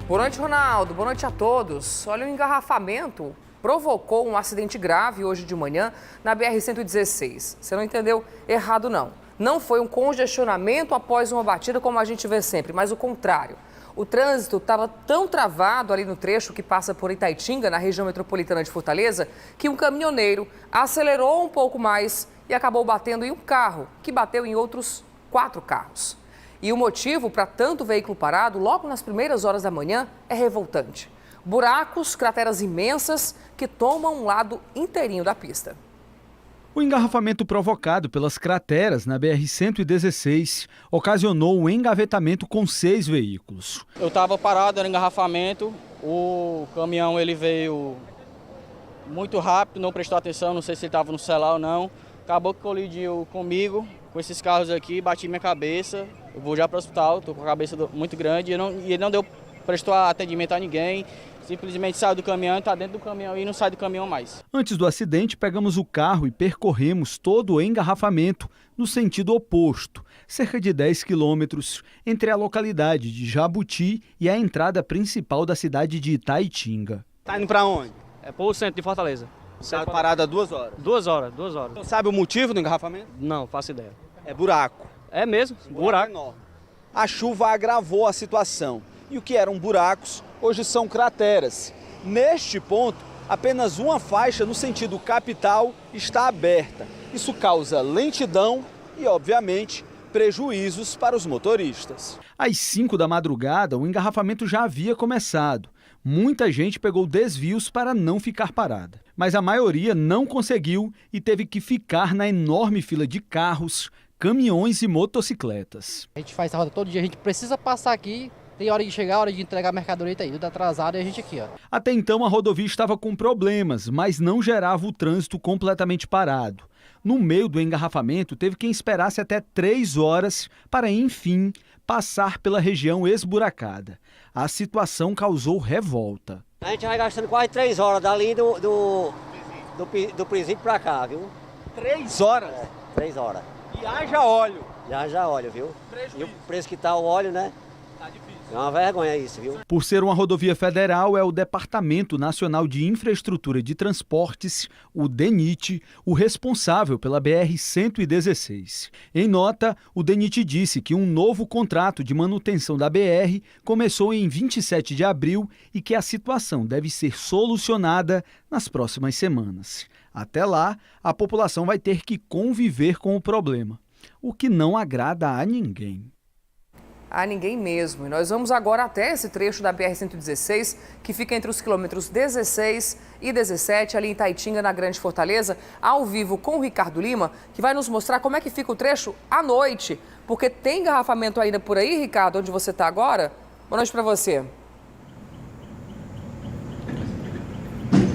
Boa noite, Ronaldo. Boa noite a todos. Olha, o engarrafamento provocou um acidente grave hoje de manhã na BR-116. Você não entendeu errado, não. Não foi um congestionamento após uma batida como a gente vê sempre, mas o contrário. O trânsito estava tão travado ali no trecho que passa por Itaitinga, na região metropolitana de Fortaleza, que um caminhoneiro acelerou um pouco mais e acabou batendo em um carro, que bateu em outros 4 carros. E o motivo para tanto veículo parado, logo nas primeiras horas da manhã, é revoltante. Buracos, crateras imensas que tomam um lado inteirinho da pista. O engarrafamento provocado pelas crateras na BR-116 ocasionou um engavetamento com 6 veículos. Eu estava parado no engarrafamento, o caminhão ele veio muito rápido, não prestou atenção, não sei se ele estava no celular ou não. Acabou que colidiu comigo, com esses carros aqui, bati minha cabeça. Eu vou já para o hospital, estou com a cabeça muito grande e ele não prestou atendimento a ninguém. Simplesmente saiu do caminhão, está dentro do caminhão e não sai do caminhão mais. Antes do acidente, pegamos o carro e percorremos todo o engarrafamento no sentido oposto, cerca de 10 quilômetros, entre a localidade de Jabuti e a entrada principal da cidade de Itaitinga. Tá indo para onde? É para o centro de Fortaleza. Está parado há 2 horas. 2 horas. Você sabe o motivo do engarrafamento? Não, faço ideia. É buraco. É mesmo, buraco. Enorme. A chuva agravou a situação. E o que eram buracos, hoje são crateras. Neste ponto, apenas uma faixa no sentido capital está aberta. Isso causa lentidão e, obviamente, prejuízos para os motoristas. Às 5 da madrugada, o engarrafamento já havia começado. Muita gente pegou desvios para não ficar parada. Mas a maioria não conseguiu e teve que ficar na enorme fila de carros, caminhões e motocicletas. A gente faz essa roda todo dia, a gente precisa passar aqui. Tem hora de chegar, hora de entregar a mercadoria, tá aí, tudo atrasado e a gente aqui, ó. Até então a rodovia estava com problemas, mas não gerava o trânsito completamente parado. No meio do engarrafamento, teve quem esperasse até 3 horas para, enfim, passar pela região esburacada. A situação causou revolta. A gente vai gastando quase 3 horas dali do presídio para cá, viu? 3 horas? É, 3 horas. E haja óleo. Já óleo, viu? Prejuízo. E o preço que tá o óleo, né? Tá difícil. É uma vergonha isso, viu? Por ser uma rodovia federal, é o Departamento Nacional de Infraestrutura de Transportes, o DENIT, o responsável pela BR-116. Em nota, o DENIT disse que um novo contrato de manutenção da BR começou em 27 de abril e que a situação deve ser solucionada nas próximas semanas. Até lá, a população vai ter que conviver com o problema, o que não agrada a ninguém. A ninguém mesmo. E nós vamos agora até esse trecho da BR-116, que fica entre os quilômetros 16 e 17, ali em Itaitinga, na Grande Fortaleza, ao vivo com o Ricardo Lima, que vai nos mostrar como é que fica o trecho à noite. Porque tem engarrafamento ainda por aí, Ricardo, onde você está agora? Boa noite para você.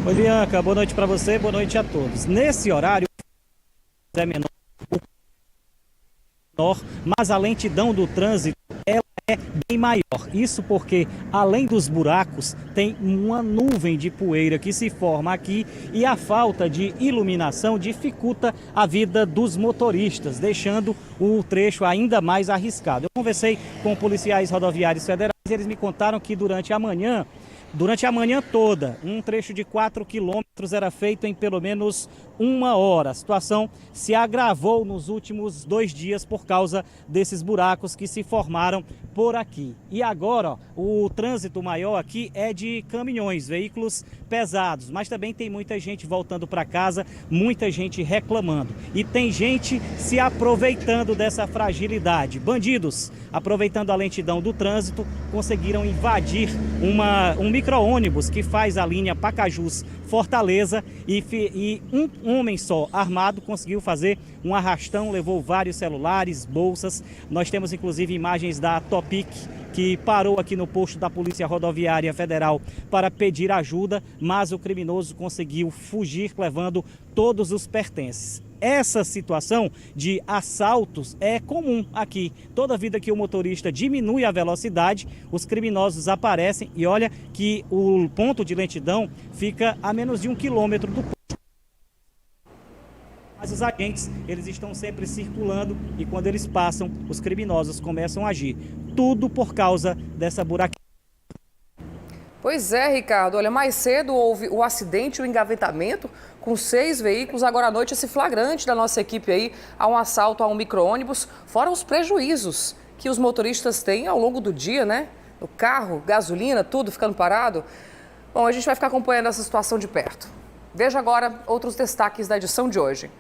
Oi, Bianca, boa noite para você, boa noite a todos. Nesse horário é menor, mas a lentidão do trânsito ela é bem maior. Isso porque, além dos buracos, tem uma nuvem de poeira que se forma aqui e a falta de iluminação dificulta a vida dos motoristas, deixando o trecho ainda mais arriscado. Eu conversei com policiais rodoviários federais e eles me contaram que durante a manhã toda, um trecho de 4 quilômetros era feito em pelo menos 1 hora. A situação se agravou nos últimos 2 dias por causa desses buracos que se formaram por aqui. E agora, ó, o trânsito maior aqui é de caminhões, veículos pesados, mas também tem muita gente voltando para casa, muita gente reclamando. E tem gente se aproveitando dessa fragilidade. Bandidos, aproveitando a lentidão do trânsito, conseguiram invadir um micro-ônibus que faz a linha Pacajus-Fortaleza e um homem só, armado, conseguiu fazer um arrastão, levou vários celulares, bolsas. Nós temos inclusive imagens da Topic, que parou aqui no posto da Polícia Rodoviária Federal para pedir ajuda, mas o criminoso conseguiu fugir levando todos os pertences. Essa situação de assaltos é comum aqui. Toda vida que o motorista diminui a velocidade, os criminosos aparecem e olha que o ponto de lentidão fica a menos de 1 quilômetro do posto. Mas os agentes, eles estão sempre circulando e quando eles passam, os criminosos começam a agir. Tudo por causa dessa buraqueira. Pois é, Ricardo. Olha, mais cedo houve o acidente e o engavetamento com 6 veículos. Agora à noite, esse flagrante da nossa equipe aí, há um assalto a um micro-ônibus, fora os prejuízos que os motoristas têm ao longo do dia, né? O carro, gasolina, tudo ficando parado. Bom, a gente vai ficar acompanhando essa situação de perto. Veja agora outros destaques da edição de hoje.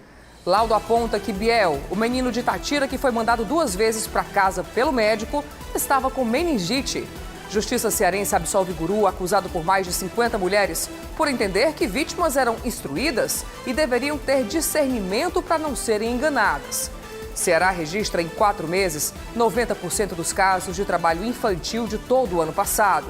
Laudo aponta que Biel, o menino de Itatira que foi mandado 2 vezes para casa pelo médico, estava com meningite. Justiça cearense absolve guru acusado por mais de 50 mulheres por entender que vítimas eram instruídas e deveriam ter discernimento para não serem enganadas. Ceará registra em 4 meses 90% dos casos de trabalho infantil de todo o ano passado.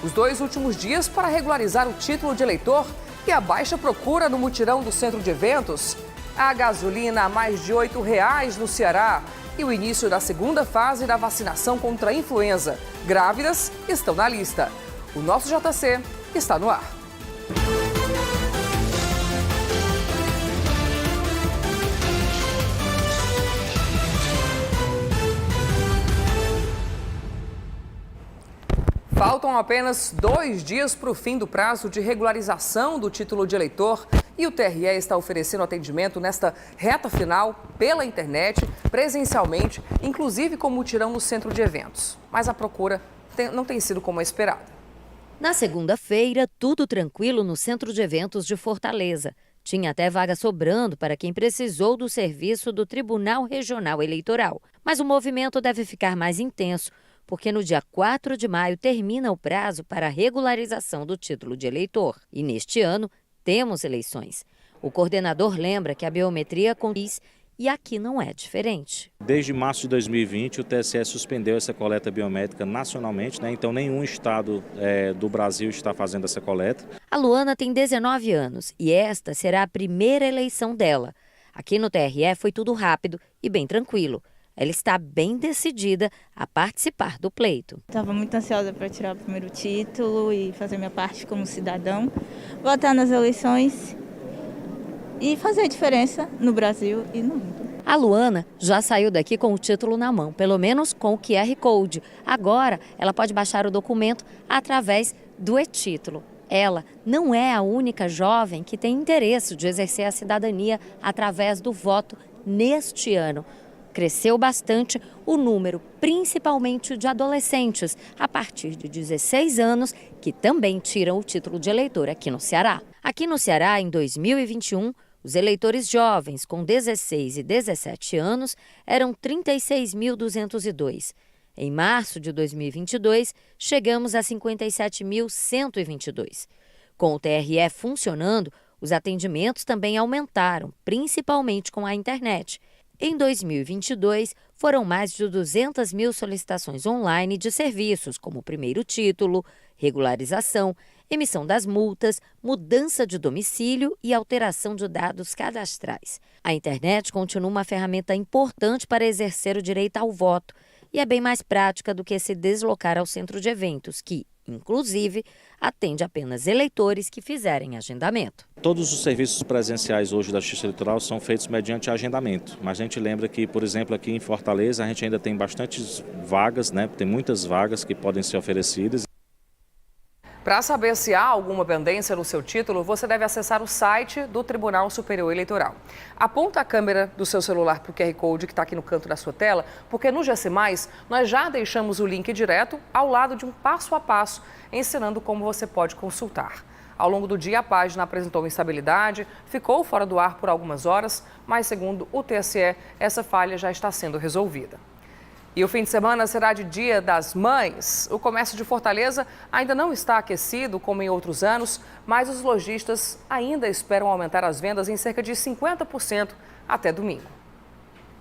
Os 2 últimos dias para regularizar o título de eleitor e a baixa procura no mutirão do centro de eventos. A gasolina a mais de R$ 8,00 no Ceará. E o início da segunda fase da vacinação contra a influenza. Grávidas estão na lista. O nosso JC está no ar. Faltam apenas 2 dias para o fim do prazo de regularização do título de eleitor e o TRE está oferecendo atendimento nesta reta final pela internet, presencialmente, inclusive com mutirão no centro de eventos. Mas a procura não tem sido como esperada. Na segunda-feira, tudo tranquilo no centro de eventos de Fortaleza. Tinha até vaga sobrando para quem precisou do serviço do Tribunal Regional Eleitoral. Mas o movimento deve ficar mais intenso, porque no dia 4 de maio termina o prazo para a regularização do título de eleitor. E neste ano, temos eleições. O coordenador lembra que a biometria condiz e aqui não é diferente. Desde março de 2020, o TSE suspendeu essa coleta biométrica nacionalmente, né? Então nenhum estado do Brasil está fazendo essa coleta. A Luana tem 19 anos e esta será a primeira eleição dela. Aqui no TRE foi tudo rápido e bem tranquilo. Ela está bem decidida a participar do pleito. Estava muito ansiosa para tirar o primeiro título e fazer minha parte como cidadão, votar nas eleições e fazer a diferença no Brasil e no mundo. A Luana já saiu daqui com o título na mão, pelo menos com o QR Code. Agora, ela pode baixar o documento através do e-título. Ela não é a única jovem que tem interesse de exercer a cidadania através do voto neste ano. Cresceu bastante o número, principalmente de adolescentes, a partir de 16 anos, que também tiram o título de eleitor aqui no Ceará. Aqui no Ceará, em 2021, os eleitores jovens com 16 e 17 anos eram 36.202. Em março de 2022, chegamos a 57.122. Com o TRE funcionando, os atendimentos também aumentaram, principalmente com a internet. Em 2022, foram mais de 200 mil solicitações online de serviços, como primeiro título, regularização, emissão das multas, mudança de domicílio e alteração de dados cadastrais. A internet continua uma ferramenta importante para exercer o direito ao voto e é bem mais prática do que se deslocar ao centro de eventos, que, inclusive, atende apenas eleitores que fizerem agendamento. Todos os serviços presenciais hoje da Justiça Eleitoral são feitos mediante agendamento, mas a gente lembra que, por exemplo, aqui em Fortaleza a gente ainda tem bastantes vagas, né? Tem muitas vagas que podem ser oferecidas. Para saber se há alguma pendência no seu título, você deve acessar o site do Tribunal Superior Eleitoral. Aponta a câmera do seu celular para o QR Code que está aqui no canto da sua tela, porque no GC+, nós já deixamos o link direto ao lado de um passo a passo, ensinando como você pode consultar. Ao longo do dia, a página apresentou instabilidade, ficou fora do ar por algumas horas, mas segundo o TSE, essa falha já está sendo resolvida. E o fim de semana será de Dia das Mães. O comércio de Fortaleza ainda não está aquecido como em outros anos, mas os lojistas ainda esperam aumentar as vendas em cerca de 50% até domingo.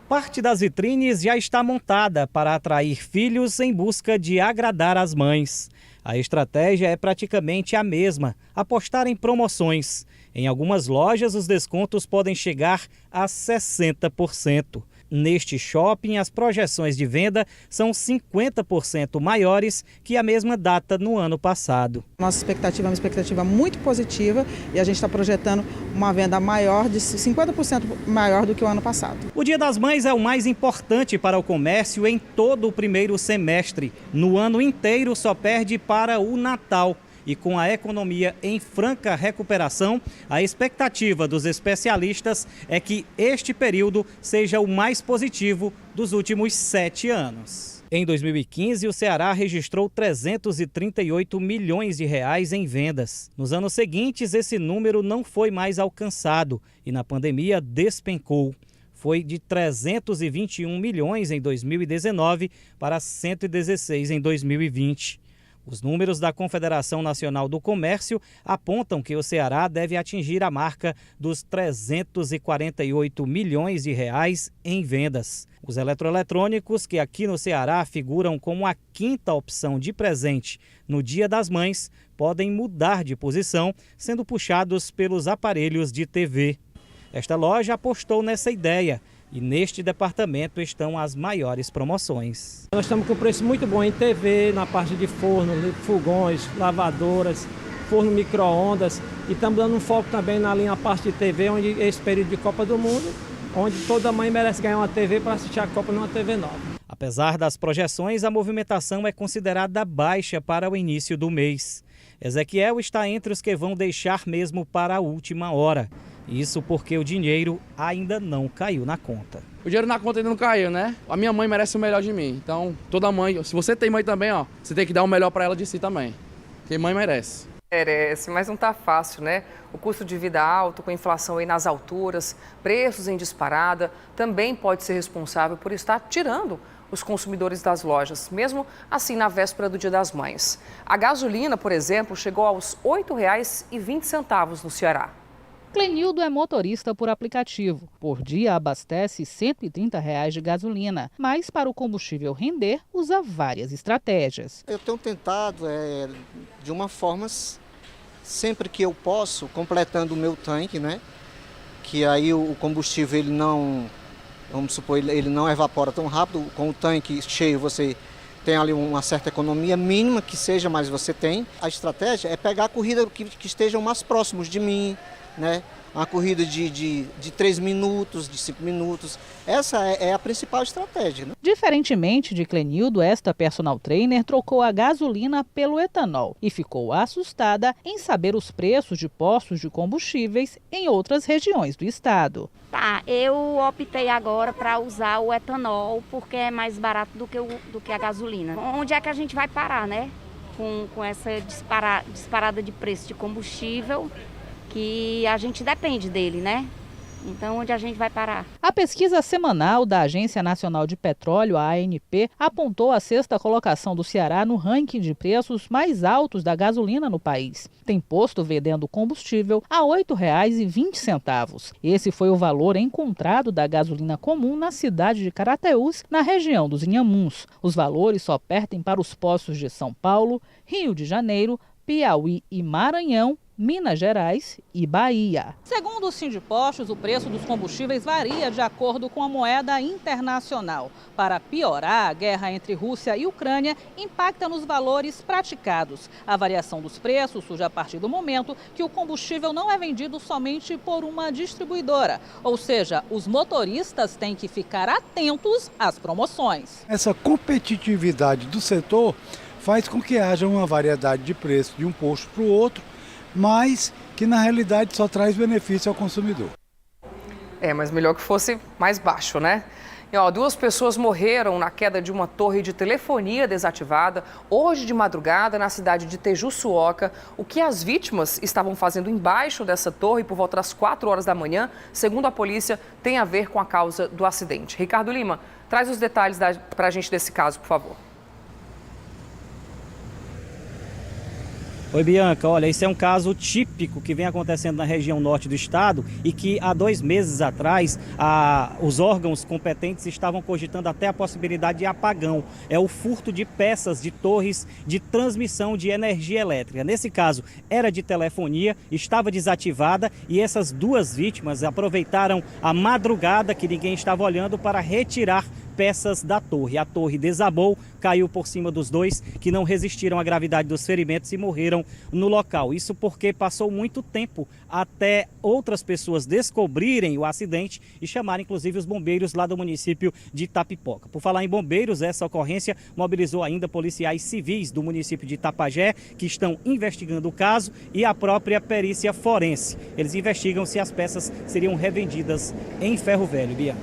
Parte das vitrines já está montada para atrair filhos em busca de agradar as mães. A estratégia é praticamente a mesma, apostar em promoções. Em algumas lojas, os descontos podem chegar a 60%. Neste shopping, as projeções de venda são 50% maiores que a mesma data no ano passado. Nossa expectativa é uma expectativa muito positiva e a gente está projetando uma venda maior, de 50% maior do que o ano passado. O Dia das Mães é o mais importante para o comércio em todo o primeiro semestre. No ano inteiro só perde para o Natal. e com a economia em franca recuperação, a expectativa dos especialistas é que este período seja o mais positivo dos últimos 7 anos. Em 2015, o Ceará registrou 338 milhões de reais em vendas. Nos anos seguintes, esse número não foi mais alcançado e na pandemia despencou. Foi de 321 milhões em 2019 para 116 em 2020. Os números da Confederação Nacional do Comércio apontam que o Ceará deve atingir a marca dos 348 milhões de reais em vendas. Os eletroeletrônicos, que aqui no Ceará figuram como a 5ª opção de presente no Dia das Mães, podem mudar de posição, sendo puxados pelos aparelhos de TV. Esta loja apostou nessa ideia e neste departamento estão as maiores promoções. Nós estamos com preço muito bom em TV, na parte de forno, fogões, lavadoras, forno micro-ondas e estamos dando um foco também na linha parte de TV, onde esse período de Copa do Mundo, onde toda mãe merece ganhar uma TV para assistir a Copa numa TV nova. Apesar das projeções, a movimentação é considerada baixa para o início do mês. Ezequiel está entre os que vão deixar mesmo para a última hora. Isso porque o dinheiro ainda não caiu na conta. O dinheiro na conta ainda não caiu, né? A minha mãe merece o melhor de mim. Então, toda mãe, se você tem mãe também, ó, você tem que dar o melhor para ela de si também. Porque mãe merece. Merece, mas não tá fácil, né? O custo de vida alto, com a inflação aí nas alturas, preços em disparada, também pode ser responsável por estar tirando os consumidores das lojas, mesmo assim na véspera do Dia das Mães. A gasolina, por exemplo, chegou aos R$ 8,20 no Ceará. Clenildo é motorista por aplicativo. Por dia abastece R$ 130 de gasolina, mas para o combustível render, usa várias estratégias. Eu tenho tentado, de uma forma, sempre que eu posso, completando o meu tanque, né? Que aí o combustível ele não, vamos supor, ele não evapora tão rápido. Com o tanque cheio você tem ali uma certa economia mínima que seja, mas você tem. A estratégia é pegar a corrida que estejam mais próximos de mim, né? Uma corrida de 3 minutos, de 5 minutos. Essa é a principal estratégia, né? Diferentemente de Clenildo, esta personal trainer trocou a gasolina pelo etanol e ficou assustada em saber os preços de postos de combustíveis em outras regiões do estado. Eu optei agora para usar o etanol porque é mais barato do que a gasolina. Onde é que a gente vai parar, né? Com essa disparada de preço de combustível, que a gente depende dele, né? Então, onde a gente vai parar? A pesquisa semanal da Agência Nacional de Petróleo, a ANP, apontou a 6ª colocação do Ceará no ranking de preços mais altos da gasolina no país. Tem posto vendendo combustível a R$ 8,20. Esse foi o valor encontrado da gasolina comum na cidade de Carateús, na região dos Inhamuns. Os valores só perdem para os postos de São Paulo, Rio de Janeiro, Piauí e Maranhão, Minas Gerais e Bahia. Segundo o Sindipostos, o preço dos combustíveis varia de acordo com a moeda internacional. Para piorar, a guerra entre Rússia e Ucrânia impacta nos valores praticados. A variação dos preços surge a partir do momento que o combustível não é vendido somente por uma distribuidora. Ou seja, os motoristas têm que ficar atentos às promoções. Essa competitividade do setor faz com que haja uma variedade de preço de um posto para o outro, mas que na realidade só traz benefício ao consumidor. Mas melhor que fosse mais baixo, né? E 2 pessoas morreram na queda de uma torre de telefonia desativada hoje de madrugada na cidade de Tejuçuoca. O que as vítimas estavam fazendo embaixo dessa torre por volta das 4 horas da manhã, segundo a polícia, tem a ver com a causa do acidente. Ricardo Lima, traz os detalhes para a gente desse caso, por favor. Oi, Bianca, olha, esse é um caso típico que vem acontecendo na região norte do estado e que há 2 meses atrás os órgãos competentes estavam cogitando até a possibilidade de apagão. É o furto de peças de torres de transmissão de energia elétrica. Nesse caso, era de telefonia, estava desativada e essas 2 vítimas aproveitaram a madrugada que ninguém estava olhando para retirar peças da torre. A torre desabou, caiu por cima dos dois, que não resistiram à gravidade dos ferimentos e morreram no local. Isso porque passou muito tempo até outras pessoas descobrirem o acidente e chamarem inclusive os bombeiros lá do município de Itapipoca. Por falar em bombeiros, essa ocorrência mobilizou ainda policiais civis do município de Itapajé, que estão investigando o caso, e a própria perícia forense. Eles investigam se as peças seriam revendidas em ferro velho. Bia.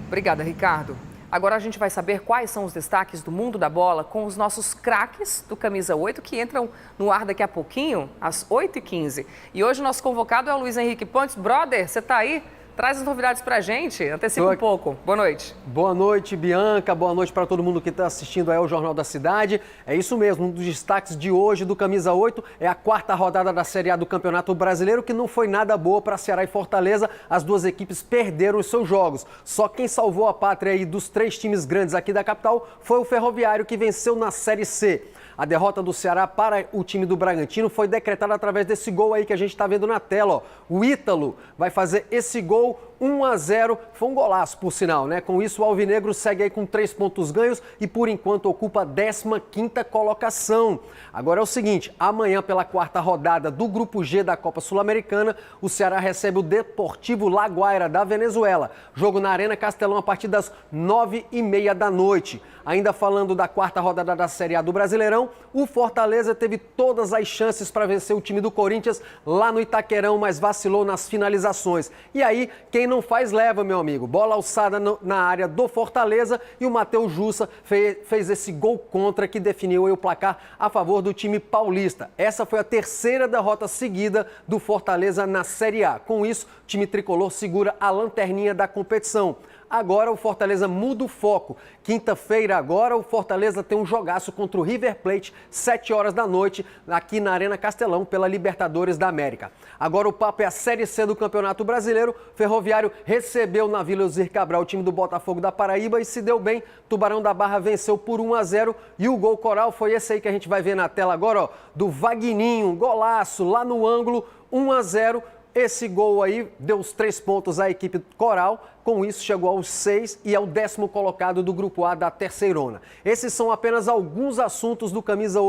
Obrigada, Ricardo. Agora a gente vai saber quais são os destaques do mundo da bola com os nossos craques do Camisa 8, que entram no ar daqui a pouquinho, às 8h15. E hoje o nosso convocado é o Luiz Henrique Pontes. Brother, você está aí? Traz as novidades pra gente, antecipa um pouco. Boa noite. Boa noite, Bianca. Boa noite para todo mundo que está assistindo aí ao Jornal da Cidade. É isso mesmo, um dos destaques de hoje do Camisa 8 é a 4ª rodada da Série A do Campeonato Brasileiro, que não foi nada boa para Ceará e Fortaleza. As duas equipes perderam os seus jogos. Só quem salvou a pátria aí dos 3 times grandes aqui da capital foi o Ferroviário, que venceu na Série C. A derrota do Ceará para o time do Bragantino foi decretada através desse gol aí que a gente está vendo na tela. Ó. O Ítalo vai fazer esse gol 1-0. Foi um golaço, por sinal, né? Com isso, o Alvinegro segue aí com 3 pontos ganhos e, por enquanto, ocupa a 15ª colocação. Agora é o seguinte, amanhã, pela 4ª rodada do Grupo G da Copa Sul-Americana, o Ceará recebe o Deportivo Laguaira, da Venezuela. Jogo na Arena Castelão a partir das 9h30 da noite. Ainda falando da 4ª rodada da Série A do Brasileirão, o Fortaleza teve todas as chances para vencer o time do Corinthians lá no Itaquerão, mas vacilou nas finalizações. E aí, quem não faz leva, meu amigo. Bola alçada na área do Fortaleza e o Matheus Jussa fez esse gol contra que definiu o placar a favor do time paulista. Essa foi a 3ª derrota seguida do Fortaleza na Série A. Com isso, o time tricolor segura a lanterninha da competição. Agora o Fortaleza muda o foco. Quinta-feira agora o Fortaleza tem um jogaço contra o River Plate, 7 horas da noite, aqui na Arena Castelão, pela Libertadores da América. Agora o papo é a Série C do Campeonato Brasileiro. Ferroviário recebeu na Vila Elzir Cabral o time do Botafogo da Paraíba e se deu bem. Tubarão da Barra venceu por 1-0 e o gol coral foi esse aí que a gente vai ver na tela agora, ó, do Vagninho, golaço lá no ângulo, 1-0. Esse gol aí deu os 3 pontos à equipe coral, com isso chegou aos 6 e é o 10º colocado do Grupo A da Terceirona. Esses são apenas alguns assuntos do Camisa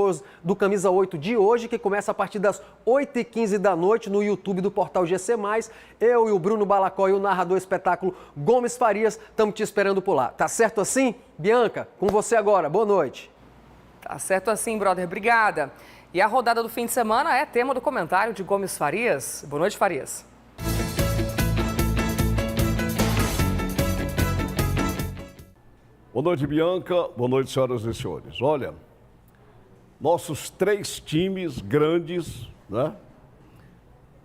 8 de hoje, que começa a partir das 8h15 da noite no YouTube do Portal GC+. Eu e o Bruno Balacó e o narrador espetáculo Gomes Farias estamos te esperando por lá. Tá certo assim? Bianca, com você agora. Boa noite. Tá certo assim, brother. Obrigada. E a rodada do fim de semana é tema do comentário de Gomes Farias. Boa noite, Farias. Boa noite, Bianca. Boa noite, senhoras e senhores. Olha, nossos 3 times grandes, né,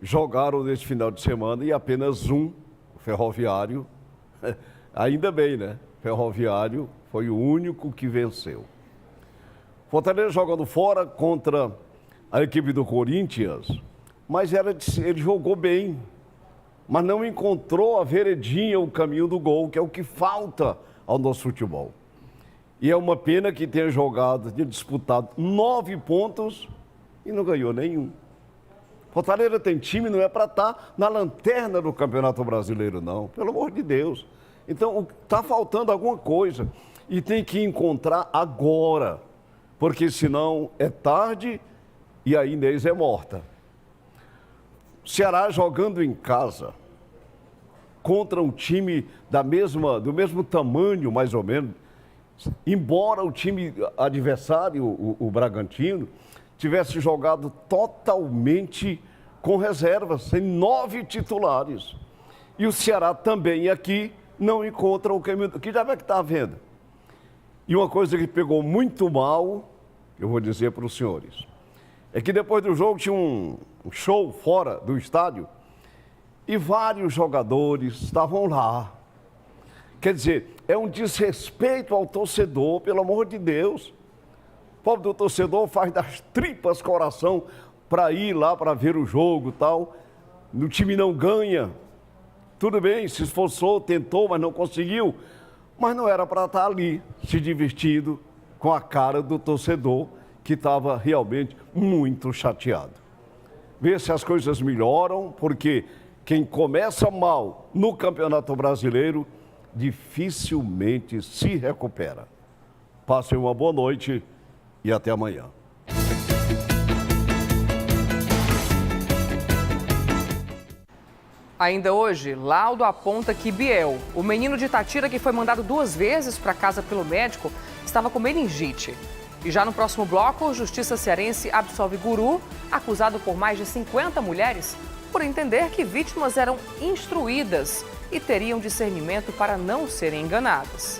jogaram neste final de semana e apenas um, o Ferroviário, ainda bem, né? Ferroviário foi o único que venceu. Fortaleza jogando fora contra a equipe do Corinthians, mas ele jogou bem, mas não encontrou a veredinha, o caminho do gol, que é o que falta ao nosso futebol. E é uma pena que tenha disputado 9 pontos e não ganhou nenhum. Fortaleza tem time, não é para estar na lanterna do Campeonato Brasileiro, não, pelo amor de Deus. Então, está faltando alguma coisa e tem que encontrar agora, porque senão é tarde e a Inês é morta. Ceará jogando em casa contra um time do mesmo tamanho, mais ou menos, embora o time adversário, o Bragantino, tivesse jogado totalmente com reservas, sem 9 titulares. E o Ceará também aqui não encontra o caminho, que já vai que está vendo. E uma coisa que pegou muito mal, eu vou dizer para os senhores, é que depois do jogo tinha um show fora do estádio e vários jogadores estavam lá. Quer dizer, é um desrespeito ao torcedor, pelo amor de Deus. O pobre do torcedor faz das tripas coração para ir lá para ver o jogo e tal. O time não ganha. Tudo bem, se esforçou, tentou, mas não conseguiu. Mas não era para estar ali, se divertindo com a cara do torcedor, que estava realmente muito chateado. Ver se as coisas melhoram, porque quem começa mal no Campeonato Brasileiro dificilmente se recupera. Passem uma boa noite e até amanhã. Ainda hoje, laudo aponta que Biel, o menino de Itatira que foi mandado 2 vezes para casa pelo médico, estava com meningite. E já no próximo bloco, Justiça Cearense absolve guru, acusado por mais de 50 mulheres, por entender que vítimas eram instruídas e teriam discernimento para não serem enganadas.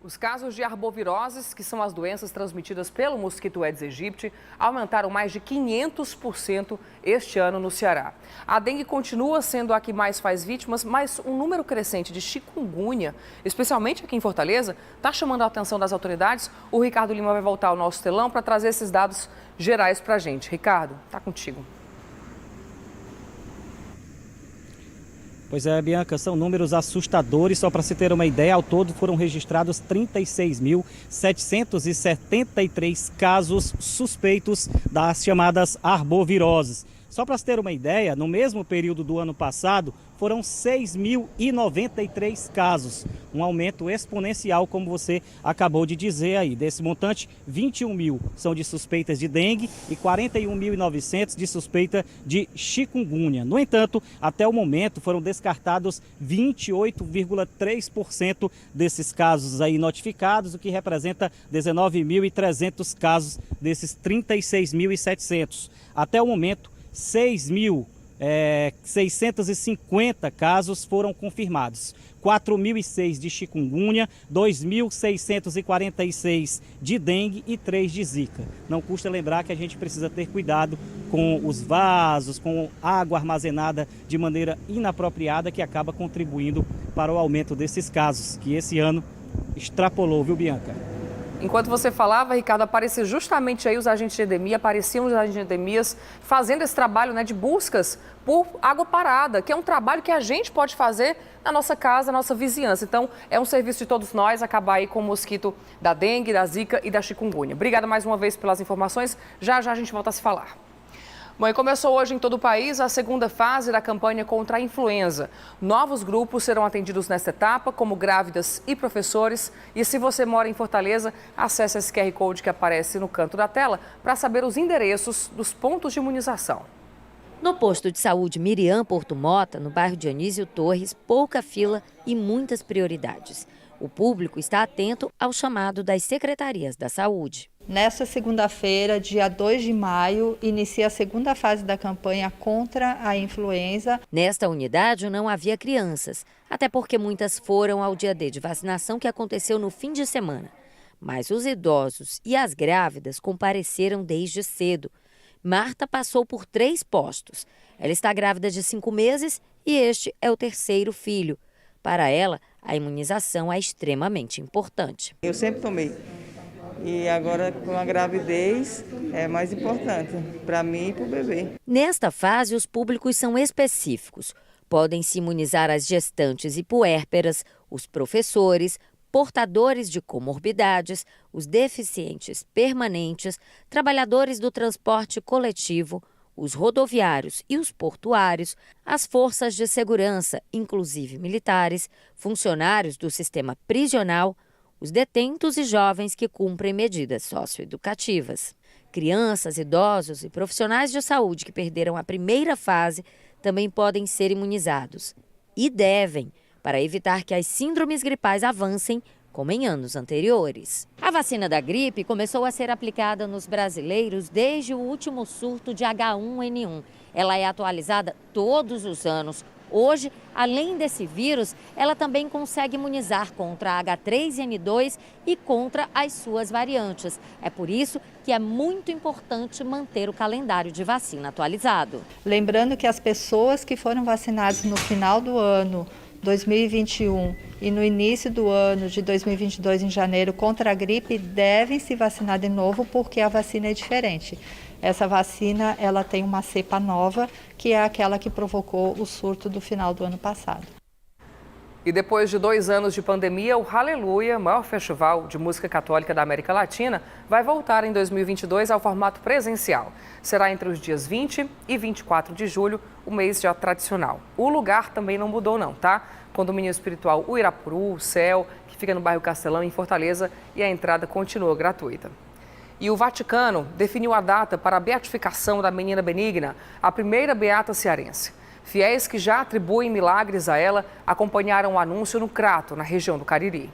Os casos de arboviroses, que são as doenças transmitidas pelo mosquito Aedes aegypti, aumentaram mais de 500% este ano no Ceará. A dengue continua sendo a que mais faz vítimas, mas um número crescente de chikungunya, especialmente aqui em Fortaleza, está chamando a atenção das autoridades. O Ricardo Lima vai voltar ao nosso telão para trazer esses dados gerais para a gente. Ricardo, está contigo. Pois é, Bianca, são números assustadores. Só para se ter uma ideia, ao todo foram registrados 36.773 casos suspeitos das chamadas arboviroses. Só para se ter uma ideia, no mesmo período do ano passado, foram 6.093 casos, um aumento exponencial, como você acabou de dizer aí. Desse montante, 21.000 são de suspeitas de dengue e 41.900 de suspeita de chikungunya. No entanto, até o momento foram descartados 28,3% desses casos aí notificados, o que representa 19.300 casos desses 36.700. Até o momento, 6.650 casos foram confirmados, 4.006 de chikungunya, 2.646 de dengue e 3 de zika. Não custa lembrar que a gente precisa ter cuidado com os vasos, com água armazenada de maneira inapropriada, que acaba contribuindo para o aumento desses casos, que esse ano extrapolou, viu, Bianca? Enquanto você falava, Ricardo, apareciam justamente aí os agentes de endemia, apareciam os agentes de endemias fazendo esse trabalho, né, de buscas por água parada, que é um trabalho que a gente pode fazer na nossa casa, na nossa vizinhança. Então, é um serviço de todos nós acabar aí com o mosquito da dengue, da zika e da chikungunya. Obrigada mais uma vez pelas informações. Já já a gente volta a se falar. Bom, e começou hoje em todo o país a segunda fase da campanha contra a influenza. Novos grupos serão atendidos nesta etapa, como grávidas e professores. E se você mora em Fortaleza, acesse esse QR Code que aparece no canto da tela para saber os endereços dos pontos de imunização. No posto de saúde Miriam Porto Mota, no bairro Dionísio Torres, pouca fila e muitas prioridades. O público está atento ao chamado das secretarias da saúde. Nesta segunda-feira, dia 2 de maio, inicia a segunda fase da campanha contra a influenza. Nesta unidade não havia crianças, até porque muitas foram ao dia D de vacinação que aconteceu no fim de semana. Mas os idosos e as grávidas compareceram desde cedo. Marta passou por 3 postos. Ela está grávida de 5 meses e este é o 3º filho. Para ela, a imunização é extremamente importante. Eu sempre tomei. E agora, com a gravidez, é mais importante para mim e para o bebê. Nesta fase, os públicos são específicos. Podem se imunizar as gestantes e puérperas, os professores, portadores de comorbidades, os deficientes permanentes, trabalhadores do transporte coletivo, os rodoviários e os portuários, as forças de segurança, inclusive militares, funcionários do sistema prisional, os detentos e jovens que cumprem medidas socioeducativas. Crianças, idosos e profissionais de saúde que perderam a primeira fase também podem ser imunizados. E devem, para evitar que as síndromes gripais avancem, como em anos anteriores. A vacina da gripe começou a ser aplicada nos brasileiros desde o último surto de H1N1. Ela é atualizada todos os anos. Hoje, além desse vírus, ela também consegue imunizar contra H3N2 e contra as suas variantes. É por isso que é muito importante manter o calendário de vacina atualizado. Lembrando que as pessoas que foram vacinadas no final do ano 2021 e no início do ano de 2022, em janeiro, contra a gripe, devem se vacinar de novo porque a vacina é diferente. Essa vacina, ela tem uma cepa nova, que é aquela que provocou o surto do final do ano passado. E depois de 2 anos de pandemia, o Hallelujah, maior festival de música católica da América Latina, vai voltar em 2022 ao formato presencial. Será entre os dias 20 e 24 de julho, o mês já tradicional. O lugar também não mudou não, tá? Condomínio espiritual Uirapuru, o Céu, que fica no bairro Castelão, em Fortaleza, e a entrada continua gratuita. E o Vaticano definiu a data para a beatificação da menina Benigna, a primeira beata cearense. Fiéis que já atribuem milagres a ela acompanharam o anúncio no Crato, na região do Cariri.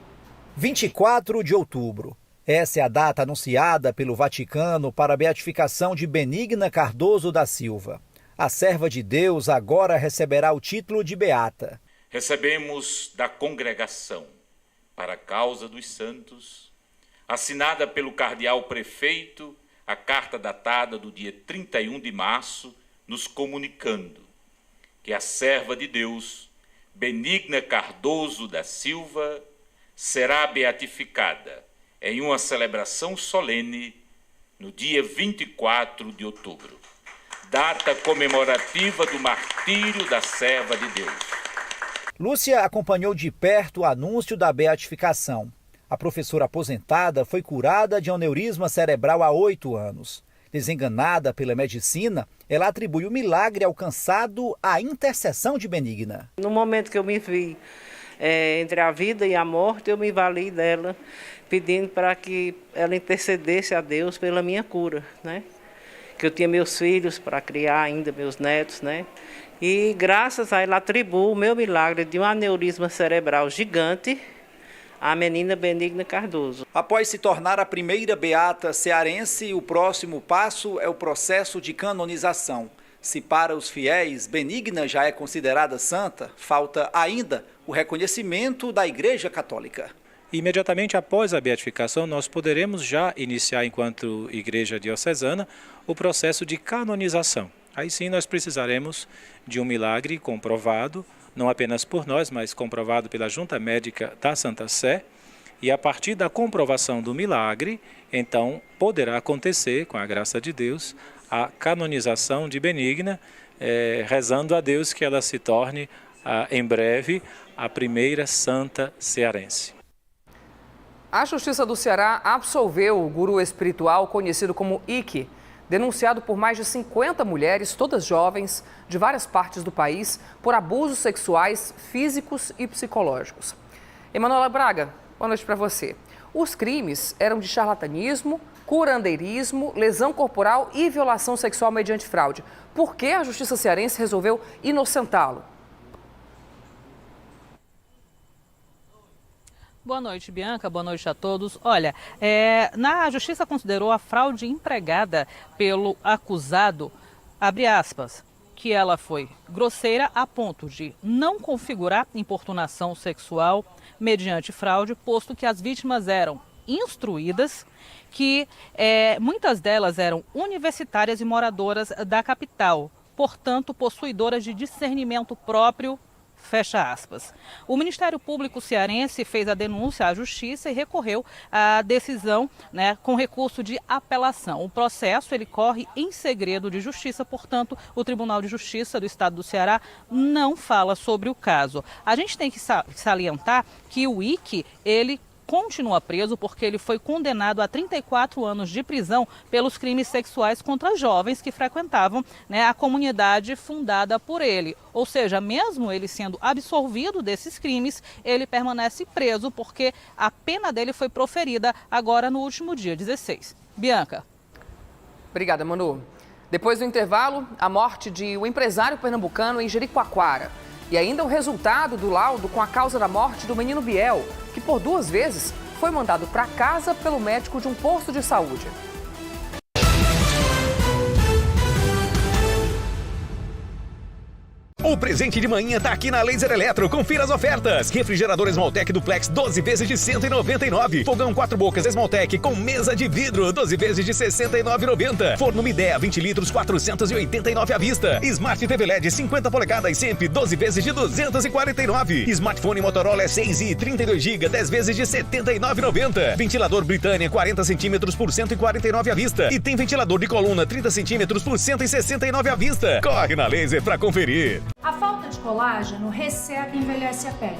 24 de outubro. Essa é a data anunciada pelo Vaticano para a beatificação de Benigna Cardoso da Silva. A serva de Deus agora receberá o título de beata. Recebemos da congregação, para a causa dos santos, assinada pelo cardeal prefeito, a carta datada do dia 31 de março, nos comunicando que a serva de Deus, Benigna Cardoso da Silva, será beatificada em uma celebração solene no dia 24 de outubro, data comemorativa do martírio da serva de Deus. Lúcia acompanhou de perto o anúncio da beatificação. A professora aposentada foi curada de aneurisma cerebral há 8 anos. Desenganada pela medicina, ela atribui o milagre alcançado à intercessão de Benigna. No momento que eu me vi entre a vida e a morte, eu me vali dela, pedindo para que ela intercedesse a Deus pela minha cura, né? Que eu tinha meus filhos para criar ainda, meus netos, né? E graças a ela atribuo o meu milagre de um aneurisma cerebral gigante a menina Benigna Cardoso. Após se tornar a primeira beata cearense, o próximo passo é o processo de canonização. Se para os fiéis Benigna já é considerada santa, falta ainda o reconhecimento da Igreja Católica. Imediatamente após a beatificação, nós poderemos já iniciar, enquanto Igreja Diocesana, o processo de canonização. Aí sim nós precisaremos de um milagre comprovado, não apenas por nós, mas comprovado pela Junta Médica da Santa Sé, E a partir da comprovação do milagre, então poderá acontecer, com a graça de Deus, a canonização de Benigna, rezando a Deus que ela se torne em breve a primeira santa cearense. A Justiça do Ceará absolveu o guru espiritual conhecido como Ike, denunciado por mais de 50 mulheres, todas jovens, de várias partes do país, por abusos sexuais, físicos e psicológicos. Emanuela Braga, boa noite para você. Os crimes eram de charlatanismo, curandeirismo, lesão corporal e violação sexual mediante fraude. Por que a Justiça cearense resolveu inocentá-lo? Boa noite, Bianca. Boa noite a todos. Olha, a Justiça considerou a fraude empregada pelo acusado, abre aspas, que ela foi grosseira a ponto de não configurar importunação sexual mediante fraude, posto que as vítimas eram instruídas, que muitas delas eram universitárias e moradoras da capital, portanto, possuidoras de discernimento próprio. Fecha aspas. O Ministério Público cearense fez a denúncia à Justiça e recorreu à decisão, com recurso de apelação. O processo ele corre em segredo de justiça, portanto, o Tribunal de Justiça do Estado do Ceará não fala sobre o caso. A gente tem que salientar que o Ike, ele continua preso porque ele foi condenado a 34 anos de prisão pelos crimes sexuais contra jovens que frequentavam a comunidade fundada por ele. Ou seja, mesmo ele sendo absolvido desses crimes, ele permanece preso porque a pena dele foi proferida agora no último dia 16. Bianca. Obrigada, Manu. Depois do intervalo, a morte de um empresário pernambucano em Jericoacoara. E ainda o resultado do laudo com a causa da morte do menino Biel, que por 2 vezes foi mandado para casa pelo médico de um posto de saúde. O presente de manhã tá aqui na Laser Eletro. Confira as ofertas. Refrigerador Esmaltec Duplex 12 vezes de R$ 199. Fogão 4 bocas Esmaltec com mesa de vidro 12 vezes de R$ 69,90. Forno Midea 20 litros 489 à vista. Smart TV LED 50 polegadas sempre 12 vezes de R$ 249. Smartphone Motorola S6 e 32 GB 10 vezes de R$ 79,90. Ventilador Britânia 40 centímetros por R$ 149 à vista. E tem ventilador de coluna 30 centímetros por R$ 169 à vista. Corre na Laser pra conferir. A falta de colágeno resseca e envelhece a pele,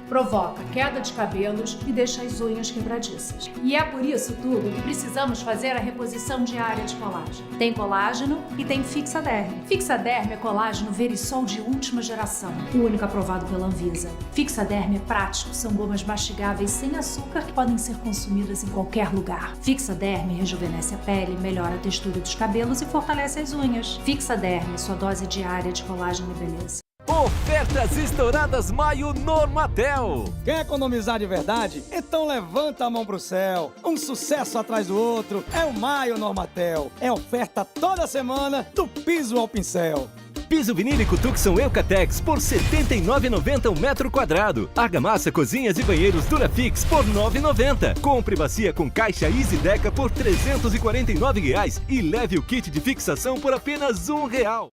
provoca queda de cabelos e deixa as unhas quebradiças. E é por isso tudo que precisamos fazer a reposição diária de colágeno. Tem colágeno e tem Fixaderm. Fixaderm é colágeno Verisol de última geração, o único aprovado pela Anvisa. Fixaderm é prático, são gomas mastigáveis sem açúcar que podem ser consumidas em qualquer lugar. Fixaderm rejuvenesce a pele, melhora a textura dos cabelos e fortalece as unhas. Fixaderm, sua dose diária de colágeno e beleza. Ofertas estouradas Maio Normatel. Quer economizar de verdade? Então levanta a mão pro céu. Um sucesso atrás do outro é o Maio Normatel. É oferta toda semana do piso ao pincel. Piso vinílico Tucson Eucatex por R$ 79,90 o metro quadrado. Argamassa, cozinhas e banheiros Durafix por R$ 9,90. Compre bacia com caixa EasyDeca por R$ 349 e leve o kit de fixação por apenas R$ 1.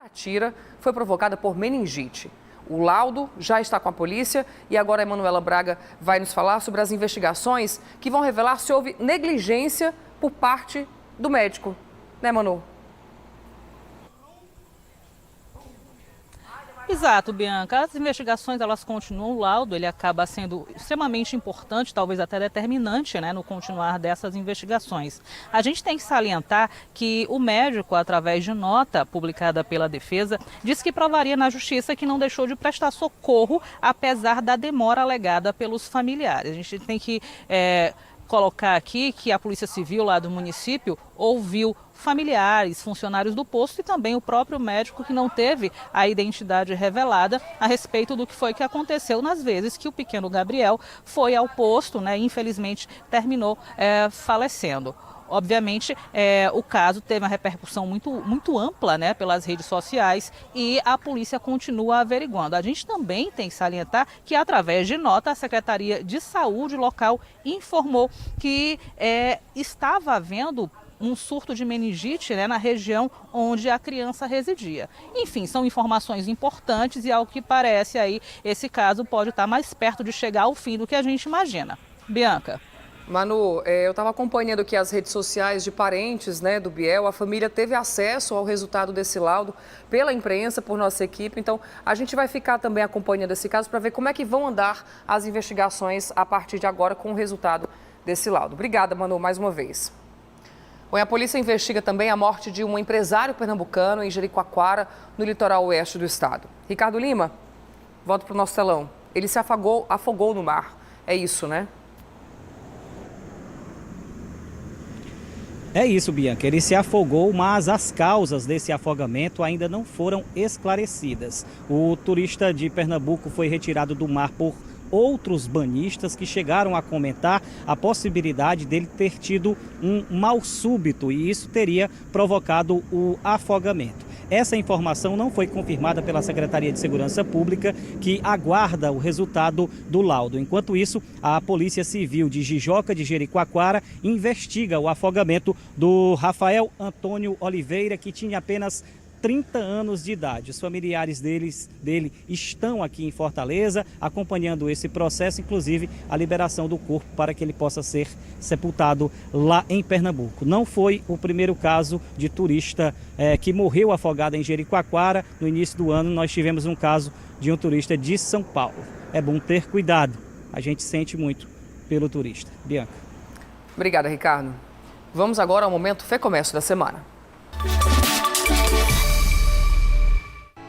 A tira foi provocada por meningite. O laudo já está com a polícia e agora a Emanuela Braga vai nos falar sobre as investigações que vão revelar se houve negligência por parte do médico. Né, Manu? Exato, Bianca. As investigações, elas continuam. O laudo, ele acaba sendo extremamente importante, talvez até determinante, né, no continuar dessas investigações. A gente tem que salientar que o médico, através de nota publicada pela defesa, disse que provaria na justiça que não deixou de prestar socorro, apesar da demora alegada pelos familiares. A gente tem que colocar aqui que a Polícia Civil lá do município ouviu familiares, funcionários do posto e também o próprio médico que não teve a identidade revelada a respeito do que foi que aconteceu nas vezes que o pequeno Gabriel foi ao posto, né, e infelizmente terminou falecendo. Obviamente, o caso teve uma repercussão muito ampla, né, pelas redes sociais e a polícia continua averiguando. A gente também tem que salientar que, através de nota, a Secretaria de Saúde local informou que estava havendo um surto de meningite, né, na região onde a criança residia. Enfim, são informações importantes e, ao que parece, aí esse caso pode estar mais perto de chegar ao fim do que a gente imagina. Bianca. Manu, eu estava acompanhando aqui as redes sociais de parentes, né, do Biel. A família teve acesso ao resultado desse laudo pela imprensa, por nossa equipe. Então, a gente vai ficar também acompanhando esse caso para ver como é que vão andar as investigações a partir de agora com o resultado desse laudo. Obrigada, Manu, mais uma vez. Bom, a polícia investiga também a morte de um empresário pernambucano em Jericoacoara, no litoral oeste do estado. Ricardo Lima, volta para o nosso telão. Ele se afogou no mar. É isso, né? É isso, Bianca. Ele se afogou, mas as causas desse afogamento ainda não foram esclarecidas. O turista de Pernambuco foi retirado do mar por outros banhistas que chegaram a comentar a possibilidade dele ter tido um mal súbito e isso teria provocado o afogamento. Essa informação não foi confirmada pela Secretaria de Segurança Pública, que aguarda o resultado do laudo. Enquanto isso, a Polícia Civil de Jijoca de Jericoacoara investiga o afogamento do Rafael Antônio Oliveira, que tinha apenas 30 anos de idade. Os familiares dele estão aqui em Fortaleza acompanhando esse processo, inclusive a liberação do corpo para que ele possa ser sepultado lá em Pernambuco. Não foi o primeiro caso de turista que morreu afogado em Jericoacoara. No início do ano nós tivemos um caso de um turista de São Paulo. É bom ter cuidado. A gente sente muito pelo turista. Bianca. Obrigada, Ricardo. Vamos agora ao momento Fé Comércio da semana.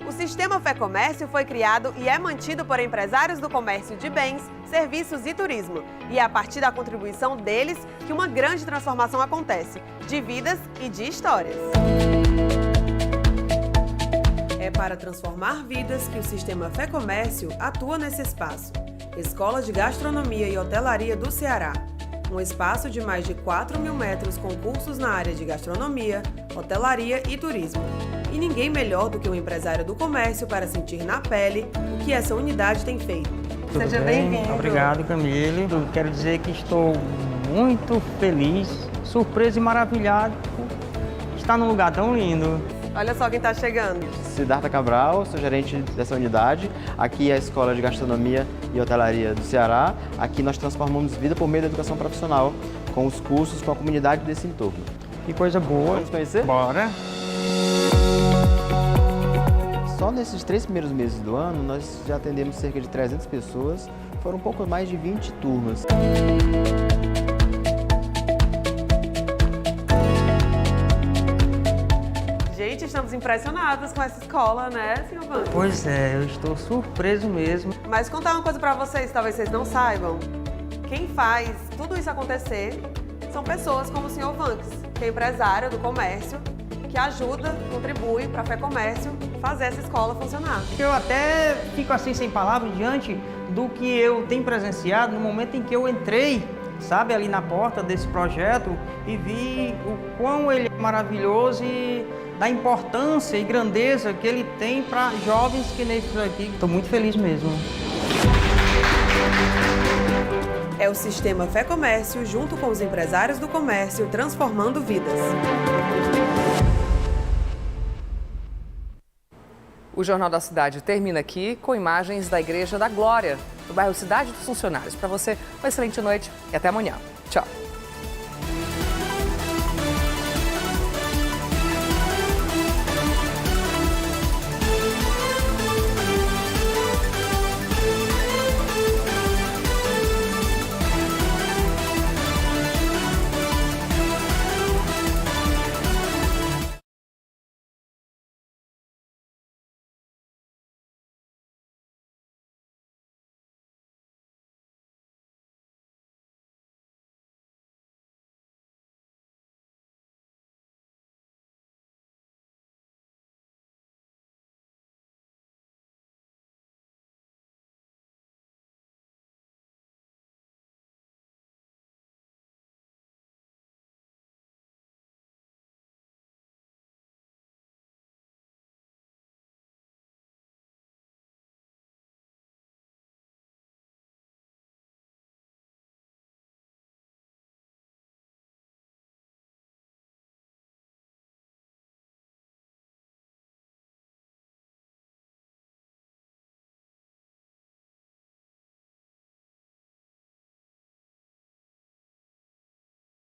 O Sistema Fé Comércio foi criado e é mantido por empresários do comércio de bens, serviços e turismo. E é a partir da contribuição deles que uma grande transformação acontece, de vidas e de histórias. É para transformar vidas que o Sistema Fé Comércio atua nesse espaço. Escola de Gastronomia e Hotelaria do Ceará. Um espaço de mais de 4.000 metros com cursos na área de gastronomia, hotelaria e turismo. E ninguém melhor do que um empresário do comércio para sentir na pele o que essa unidade tem feito. Seja bem-vindo. Obrigado, Camille. Eu quero dizer que estou muito feliz, surpreso e maravilhado por estar num lugar tão lindo. Olha só quem está chegando. Siddhartha Cabral, sou gerente dessa unidade. Aqui é a Escola de Gastronomia e Hotelaria do Ceará. Aqui nós transformamos vida por meio da educação profissional, com os cursos com a comunidade desse entorno. Que coisa boa. Vamos conhecer? Bora. Só nesses 3 primeiros meses do ano, nós já atendemos cerca de 300 pessoas. Foram um pouco mais de 20 turmas. Gente, estamos impressionados com essa escola, né, senhor Van? Pois é, eu estou surpreso mesmo. Mas contar uma coisa pra vocês, talvez vocês não saibam. Quem faz tudo isso acontecer são pessoas como o senhor Vanks, que é empresário do comércio, que ajuda, contribui para a Fé Comércio fazer essa escola funcionar. Eu até fico assim sem palavras diante do que eu tenho presenciado no momento em que eu entrei, sabe, ali na porta desse projeto e vi o quão ele é maravilhoso e da importância e grandeza que ele tem para jovens que nem esses aqui. Estou muito feliz mesmo. É o Sistema Fé Comércio, junto com os empresários do comércio, transformando vidas. O Jornal da Cidade termina aqui com imagens da Igreja da Glória, do bairro Cidade dos Funcionários. Para você, uma excelente noite e até amanhã. Tchau.